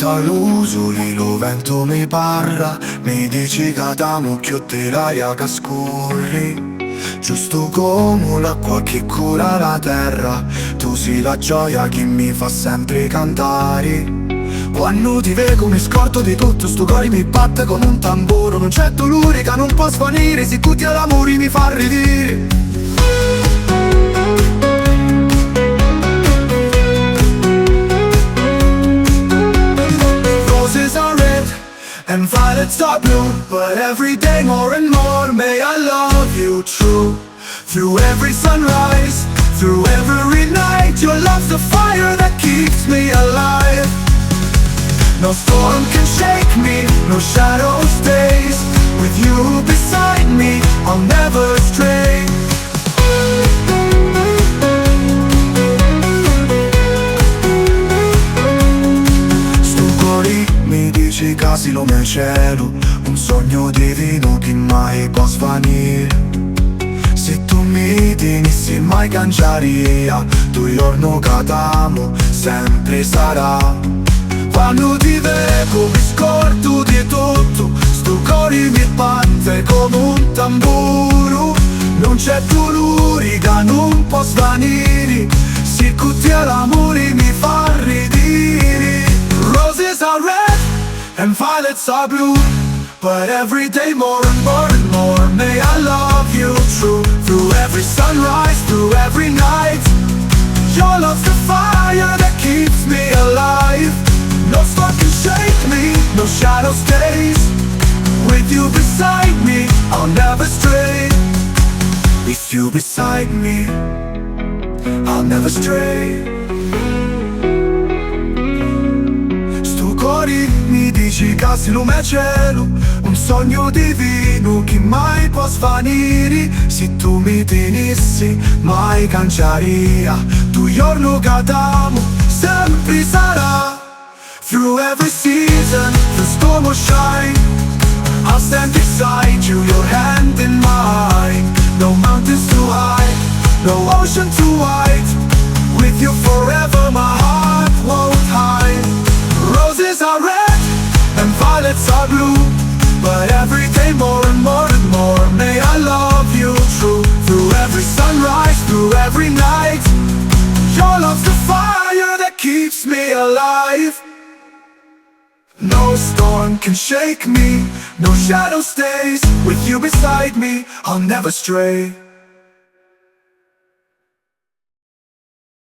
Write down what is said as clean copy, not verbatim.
Tal'usuli lo vento mi parla, mi dici che da mucchio dell'aria che scorri. Giusto come l'acqua che cura la terra, tu sei la gioia che mi fa sempre cantare. Quando ti vedo mi scordo di tutto, sto cuore mi batte come un tamburo. Non c'è dolore che non può svanire, se tutti all'amore mi fa ridire. And violets are blue, but every day more and more may I love you true. Through every sunrise, through every night, your love's the fire that keeps me alive. No storm can shake me, no shadow stays. With you beside me, I'll never stray. Casi lo mio cielo, un sogno divino che mai può svanire. Se tu mi tenissi mai cangiaria, tu giorno che t'amo sempre sarà. Quando ti vedo mi scordo di tutto, sto cuore mi batte come un tamburo. Non c'è dolore che non può svanire, se tutti all'amore mi fa ridire. Roses are red and violets are blue, but every day more and more and more may I love you true. Through every sunrise, through every night, your love's the fire that keeps me alive. No storm can shake me, no shadow stays. With you beside me, I'll never stray. With you beside me, I'll never stray. Mi dici che sei lume cielo, un sogno divino che mai può svanire. Se tu mi tenissi mai cangiaria, tu giorno che t'amo sempre sarà. Through every season, the storm will shine, I'll stand beside you, your hand in mine. No mountains too high, no ocean too wide. With you forever my heart won't hide. Roses are red and violets are blue, but every day more and more and more may I love you true. Through every sunrise, through every night, your love's the fire that keeps me alive. No storm can shake me, no shadow stays. With you beside me, I'll never stray.